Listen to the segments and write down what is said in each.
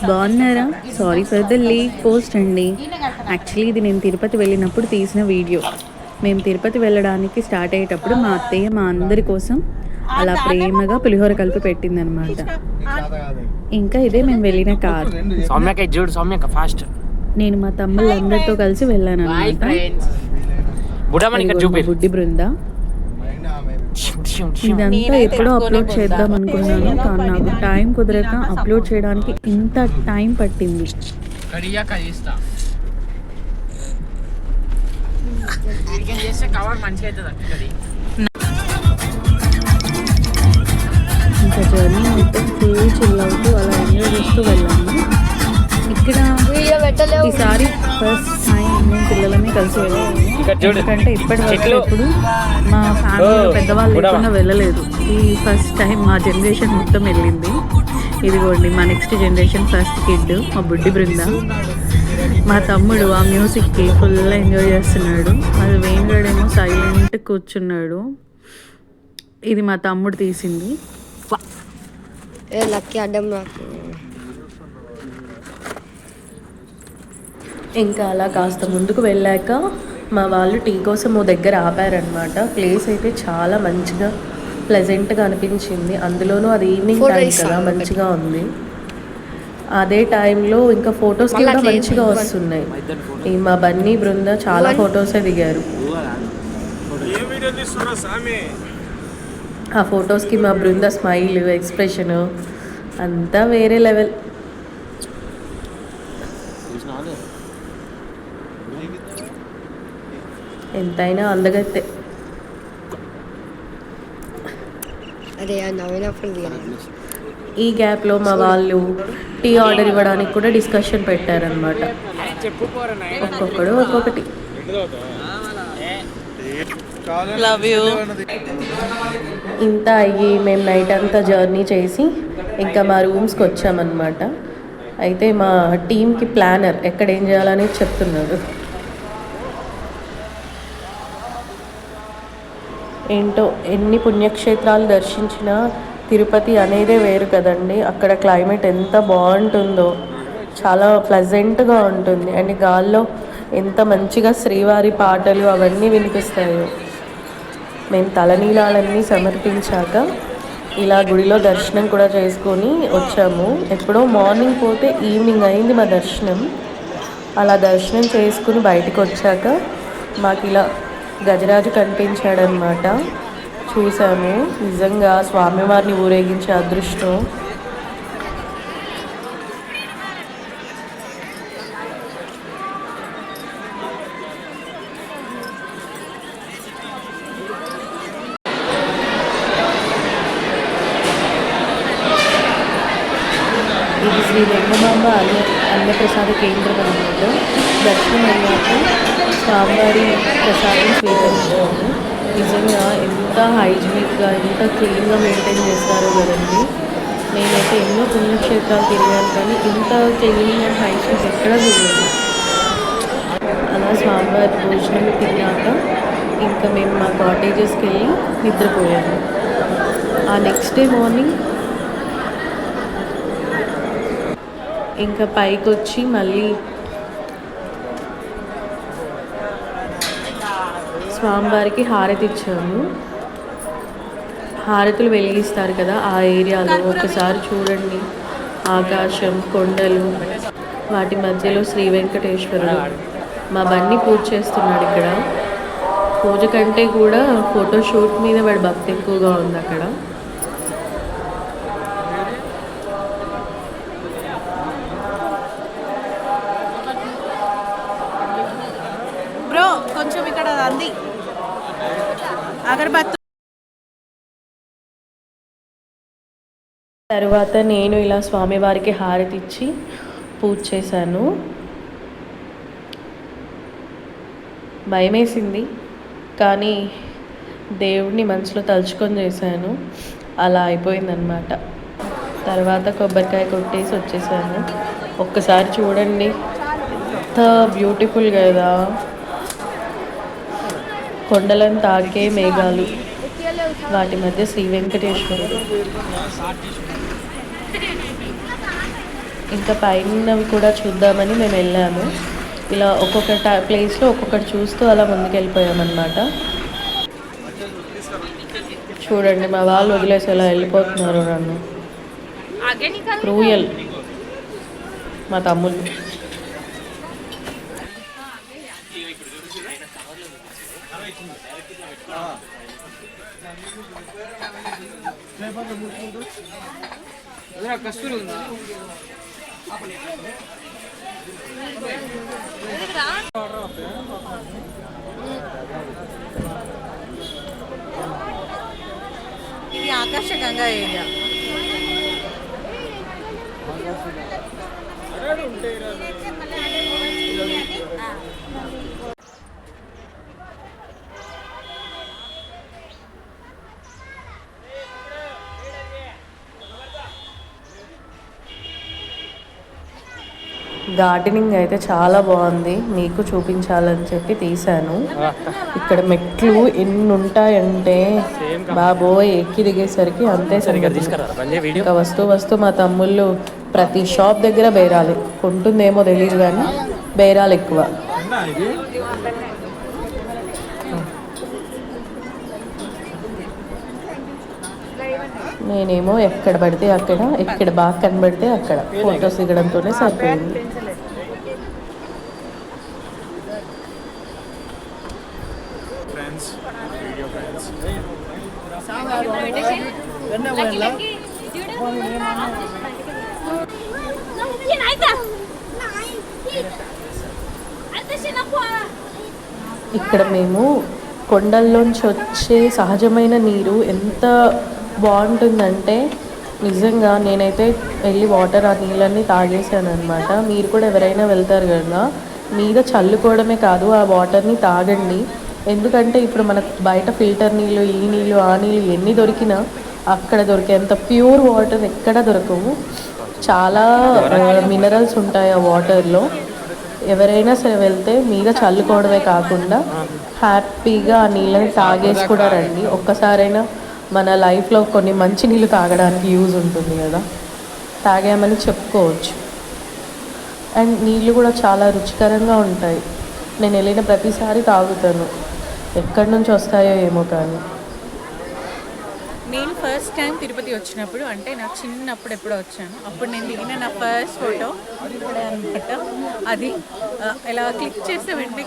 బాగున్నారా? Sorry for the late post అండి. Actually ఇది నేను తిరుపతి వెళ్ళినప్పుడు తీసిన వీడియో. మేము తిరుపతి వెళ్ళడానికి స్టార్ట్ అయ్యేటప్పుడు మా అత్తయ్య మా అందరి కోసం అలా ప్రేమగా పులిహోర కలిపి పెట్టిందనమాట. ఇంకా ఇదే మేము వెళ్ళిన కార్. నేను మా తమ్ముళ్ళందరితో కలిసి వెళ్ళాను అనమాట. బుడ్డి బృంద. ఇదంతా ఎప్పుడో అప్లోడ్ చేద్దాం అనుకున్నాను, కానీ నాకు టైం కుదరక అప్లోడ్ చేయడానికి ఇంత టైం పట్టింది. ఇంకా జర్నీ మొత్తం ఫుల్ చిల్ అవుతూ అలా ఎంజాయ్ చేస్తూ వెళ్ళాము. ఇక్కడ ఈసారి ఫస్ట్ టైం మేము పిల్లలమే కలిసి వెళ్ళాము. ఎందుకంటే ఇప్పటివరకు ఎప్పుడు మా ఫ్యామిలీలో పెద్దవాళ్ళు లేకుండా వెళ్ళలేదు. ఈ ఫస్ట్ టైం మా జనరేషన్ మొత్తం వెళ్ళింది. ఇదిగోండి మా నెక్స్ట్ జనరేషన్ ఫస్ట్ కిడ్ మా బుడ్డి బృంద. మా తమ్ముడు ఆ మ్యూజిక్కి ఫుల్ ఎంజాయ్ చేస్తున్నాడు. అది వేంగాడేమో సైలెంట్ కూర్చున్నాడు. ఇది మా తమ్ముడు తీసింది. ఇంకా అలా కాస్త ముందుకు వెళ్ళాక మా వాళ్ళు టీ కోసం ఓ దగ్గర ఆపారనమాట. ప్లేస్ అయితే చాలా మంచిగా ప్లెజెంట్గా అనిపించింది. అందులోనూ అది ఈవినింగ్ టైం కదా, మంచిగా ఉంది. అదే టైంలో ఇంకా ఫొటోస్కి కూడా మంచిగా వస్తున్నాయి. ఈ మా బన్నీ బృంద చాలా ఫొటోసే దిగారు. ఆ ఫొటోస్కి మా బృంద స్మైల్, ఎక్స్ప్రెషన్ అంతా వేరే లెవెల్. ఎంతైనా అందగత్తే. ఈ గ్యాప్లో మా వాళ్ళు టీ ఆర్డర్ ఇవ్వడానికి కూడా డిస్కషన్ పెట్టారనమాట. ఒక్కొక్కడు ఒక్కొక్కటి. ఇంత అయ్యి మేము నైట్ అంతా జర్నీ చేసి ఇంకా మా రూమ్స్కి వచ్చామన్నమాట. అయితే మా టీంకి ప్లానర్ ఎక్కడ ఏం చేయాలనేది చెప్తున్నాడు. ఏంటో ఎన్ని పుణ్యక్షేత్రాలు దర్శించినా తిరుపతి అనేదే వేరు కదండి. అక్కడ క్లైమేట్ ఎంత బాగుంటుందో, చాలా ప్లెజెంట్గా ఉంటుంది. అండ్ గాల్లో ఎంత మంచిగా శ్రీవారి పాటలు అవన్నీ వినిపిస్తాయో. మేము తలనీలాలన్నీ సమర్పించాక ఇలా గుడిలో దర్శనం కూడా చేసుకొని వచ్చాము. ఎప్పుడో మార్నింగ్ పోతే ఈవినింగ్ అయింది మా దర్శనం. అలా దర్శనం చేసుకుని బయటకు వచ్చాక మాకు ఇలా గజరాజు కనిపించాడనమాట. చూసాము. నిజంగా స్వామివారిని ఊరేగించే అదృష్టం. ఇది శ్రీ వెంగమాంబ అన్నప్రసాద కేంద్రం అన్నమాట. దర్శనం అయ్యాక స్వామివారి ప్రసాదం స్వీకరించాము. నిజంగా ఎంత హైజీనిక్గా, ఎంత క్లీన్గా మెయింటైన్ చేస్తారో కదండి. నేనైతే ఎన్నో పుణ్యక్షేత్రాలు తిరిగాను, కానీ ఇంత క్లీన్ అండ్ హైజీనిక్ ఎక్కడా చూడలేదు. అలా స్వామివారి భోజనం తిన్నాక ఇంకా మేము మా కాటేజెస్కి వెళ్ళి నిద్రపోయాము. ఆ నెక్స్ట్ డే మార్నింగ్ ఇంకా పైకి వచ్చి మళ్ళీ స్వామివారికి హారతి ఇచ్చాము. హారతులు వెలిగిస్తారు కదా ఆ ఏరియాలో. ఒకసారి చూడండి, ఆకాశం, కొండలు, వాటి మధ్యలో శ్రీ వెంకటేశ్వరుడు. మా బన్నీ పూజ చేస్తున్నాడు ఇక్కడ. పూజ కంటే కూడా ఫోటోషూట్ మీద వాడి భక్తి ఎక్కువగా ఉంది అక్కడ. బ్రో కొంచెం ఇక్కడ అంది అగరబత్తి. తర్వాత నేను ఇలా స్వామివారికి హారతి ఇచ్చి పూజ చేశాను. భయమేసింది, కానీ దేవుడిని మనసులో తలుచుకొని చేశాను. అలా అయిపోయిందనమాట. తర్వాత కొబ్బరికాయ కొట్టేసి వచ్చేసాను. ఒక్కసారి చూడండి, ఎంత బ్యూటిఫుల్ కదా. కొండలను తాకే మేఘాలు, వాటి మధ్య శ్రీ వెంకటేశ్వరుడు. ఇంకా పైనవి కూడా చూద్దామని మేము వెళ్ళాము. ఇలా ఒక్కొక్క ప్లేస్లో ఒక్కొక్కటి చూస్తూ అలా ముందుకెళ్ళిపోయామన్నమాట. చూడండి మా వాళ్ళు వదిలేసి ఎలా వెళ్ళిపోతున్నారు నన్ను. క్రూయల్ మా తమ్ముళ్ళు. కస్తూరి ఉందా? ఇది ఆకాశగంగా ఏరియా. గార్డెనింగ్ అయితే చాలా బాగుంది, మీకు చూపించాలని చెప్పి తీశాను. ఇక్కడ మెట్లు ఎన్ని ఉంటాయంటే బాబోయ్, ఎక్కి దిగేసరికి అంతే సంగతి. ఇంకా వస్తూ మా తమ్ముళ్ళు ప్రతి షాప్ దగ్గర బేరాలి. కొంటుందేమో తెలియదు కానీ బేరాలు ఎక్కువ. నేనేమో ఎక్కడ పడితే అక్కడ, ఎక్కడ బాగా కనబడితే అక్కడ ఫొటోస్ దిగడంతోనే సరిపోయింది. ఇక్కడ మేము కొండల్లోంచి వచ్చే సహజమైన నీరు ఎంత బాగుంటుందంటే నిజంగా నేనైతే వెళ్ళి వాటర్ ఆ నీళ్ళన్నీ తాగేసాను అనమాట. మీరు కూడా ఎవరైనా వెళ్తారు కదా, మీద చల్లుకోవడమే కాదు ఆ వాటర్ని తాగండి. ఎందుకంటే ఇప్పుడు మనకు బయట ఫిల్టర్ నీళ్ళు, ఈ నీళ్ళు, ఆ నీళ్ళు ఎన్ని దొరికినా అక్కడ దొరికేంత ప్యూర్ వాటర్ ఎక్కడ దొరకవు. చాలా మినరల్స్ ఉంటాయి ఆ వాటర్లో. ఎవరైనా సరే వెళ్తే మీద చల్లుకోవడమే కాకుండా హ్యాపీగా ఆ నీళ్ళని తాగేసి కూడా రండి. ఒక్కసారైనా మన లైఫ్లో కొన్ని మంచి నీళ్ళు తాగడానికి యూజ్ ఉంటుంది కదా, తాగామని చెప్పుకోవచ్చు. అండ్ నీళ్ళు కూడా చాలా రుచికరంగా ఉంటాయి. నేను వెళ్ళిన ప్రతిసారి తాగుతాను, ఎక్కడి నుంచి వస్తాయో ఏమో. కానీ నేను ఫస్ట్ టైం తిరుపతి వచ్చినప్పుడు, అంటే నాకు చిన్నప్పుడు ఎప్పుడో వచ్చాను, అప్పుడు నేను దిగిన నా ఫస్ట్ ఫోటో ఇక్కడే అనమాట. అది ఇలా క్లిక్ చేస్తే వెంటనే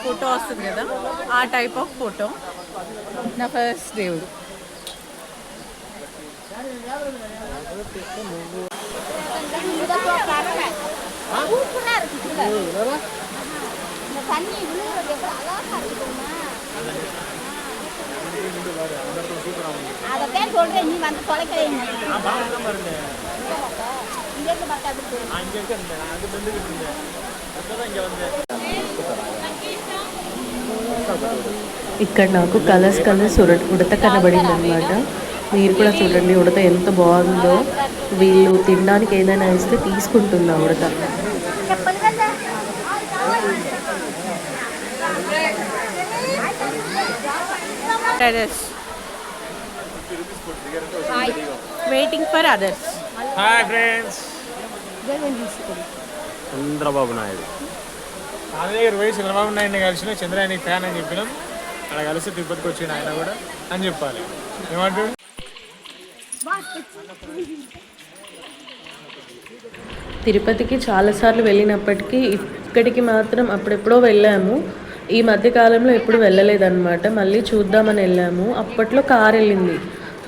ఫోటో వస్తుంది కదా, ఆ టైప్ ఆఫ్ ఫోటో నా ఫస్ట్ దేవుడు. ಅದಕ್ಕೆ ತೊಳ್ರೆ ನೀ ಬಂದು ತೊಳಕೆ ఇక్కడ నాకు కలర్స్ ఉడత కనబడింది అనమాట. మీరు కూడా చూడండి ఉడత ఎంత బాగుందో. వీళ్ళు తినడానికి ఏదైనా ఇస్తే తీసుకుంటుందా ఉడత. Waiting for others. Hi friends. Chandrababu Naidu ఆయన దగ్గర పోయి చంద్రబాబు నాయుడిని కలిసిన, చంద్రబాబు ఫ్యాన్ అని చెప్పినాం. అలా కలిసి తిరుపతికి వచ్చిండు ఆయన కూడా అని చెప్పాలి. ఏమంటాడు? తిరుపతికి చాలాసార్లు వెళ్ళినప్పటికీ ఇక్కడికి మాత్రం అప్పుడెప్పుడో వెళ్ళాము. ఈ మధ్యకాలంలో ఎప్పుడు వెళ్ళలేదన్నమాట. మళ్ళీ చూద్దామని వెళ్ళాము. అప్పట్లో కారు వెళ్ళింది,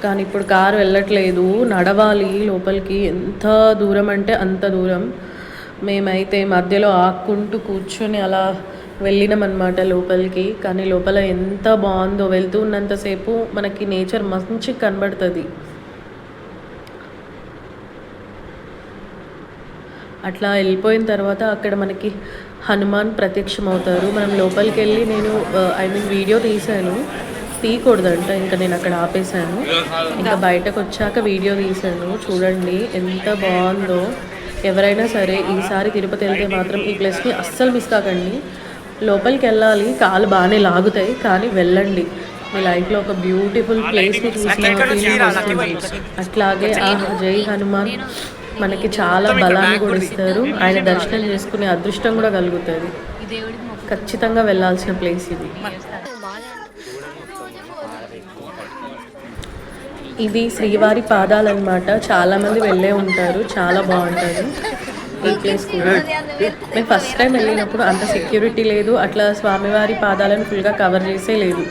కానీ ఇప్పుడు కారు వెళ్ళట్లేదు, నడవాలి లోపలికి. ఎంత దూరం అంటే అంత దూరం. మేమైతే మధ్యలో ఆక్కుంటూ కూర్చొని అలా వెళ్ళినామన్నమాట లోపలికి. కానీ లోపల ఎంత బాగుందో, వెళ్తూ ఉన్నంతసేపు మనకి నేచర్ మంచి కనబడుతుంది. అట్లా వెళ్ళిపోయిన తర్వాత అక్కడ మనకి హనుమాన్ ప్రత్యక్షమవుతారు. మనం లోపలికి వెళ్ళి నేను వీడియో తీశాను, తీయకూడదంట, ఇంకా నేను అక్కడ ఆపేశాను. ఇంకా బయటకు వచ్చాక వీడియో తీశాను. చూడండి ఎంత బాగుందో. ఎవరైనా సరే ఈసారి తిరుపతి వెళ్తే మాత్రం ఈ ప్లేస్ని అస్సలు మిస్ కాకండి. లోపలికి వెళ్ళాలి, కాలు బాగానే లాగుతాయి, కానీ వెళ్ళండి. మీ లైఫ్లో ఒక బ్యూటిఫుల్ ప్లేస్ని చూసిన ఫీలింగ్ వస్తుంది. అట్లాగే జై హనుమాన్ మనకి చాలా బలాన్ని కూడా ఇస్తారు. ఆయన దర్శనం చేసుకునే అదృష్టం కూడా కలుగుతుంది. ఖచ్చితంగా వెళ్ళాల్సిన ప్లేస్ ఇది. ఇది శ్రీవారి పాదాలు అనమాట. చాలామంది వెళ్ళే ఉంటారు. చాలా బాగుంటుంది ఈ ప్లేస్ కూడా. మేము ఫస్ట్ టైం వెళ్ళినప్పుడు అంత సెక్యూరిటీ లేదు, అట్లా స్వామివారి పాదాలను ఫుల్గా కవర్ చేసే లేదు.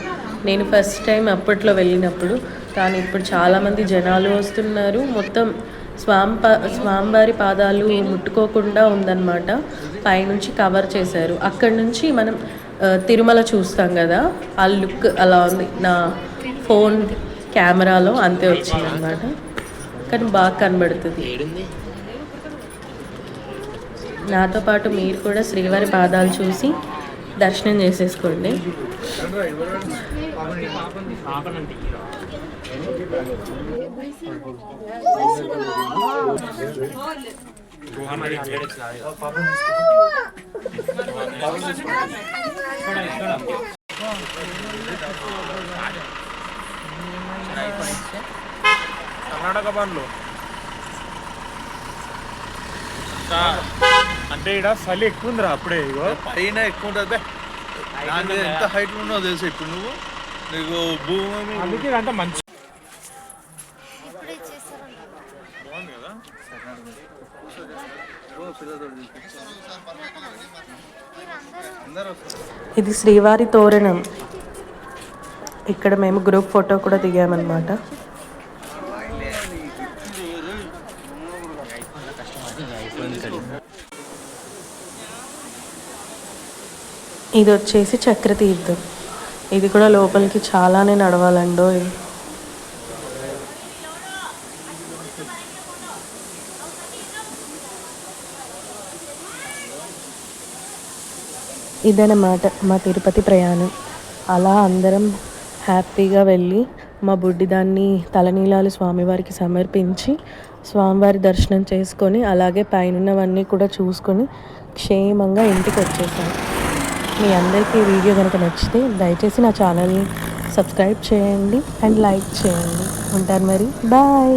నేను ఫస్ట్ టైం అప్పట్లో వెళ్ళినప్పుడు. కానీ ఇప్పుడు చాలామంది జనాలు వస్తున్నారు. మొత్తం స్వామివారి పాదాలు ముట్టుకోకుండా ఉందన్నమాట. పైనుంచి కవర్ చేశారు. అక్కడి నుంచి మనం తిరుమల చూస్తాం కదా, ఆ లుక్ అలా ఉంది. నా ఫోన్ కెమెరాలో అంతే వచ్చిందన్నమాట. కానీ బాగా కనబడుతుంది. నాతో పాటు మీరు కూడా శ్రీవారి పాదాలు చూసి దర్శనం చేసేసుకోండి. కర్ణాటక బండ్లు అంటే ఇక్కడ చలి ఎక్కువ ఉందిరా. అప్పుడే ఇగో పైన ఎక్కువ ఉంటుంది. దాని మీద ఎంత హైట్ ఉన్నో తెలుసు. ఇప్పుడు నువ్వు నీకు భూమి అందుకే అంత మంచి బాగుంది కదా. ఇది శ్రీవారి తోరణం. ఇక్కడ మేము గ్రూప్ ఫోటో కూడా దిగామన్నమాట. ఇది వచ్చేసి చక్రతీర్థం. ఇది కూడా లోపలికి చాలానే నడవాలండో. ఇదన్నమాట మా తిరుపతి ప్రయాణం. అలా అందరం హ్యాపీగా వెళ్ళి మా బుడ్డిదాన్ని తలనీలాలు స్వామివారికి సమర్పించి స్వామివారి దర్శనం చేసుకొని అలాగే పైనున్నవన్నీ కూడా చూసుకొని క్షేమంగా ఇంటికి వచ్చేసాం. మీ అందరికీ ఈ వీడియో కనుక నచ్చితే దయచేసి నా ఛానల్ని సబ్స్క్రైబ్ చేయండి అండ్ లైక్ చేయండి. ఉంటాను మరి. బాయ్.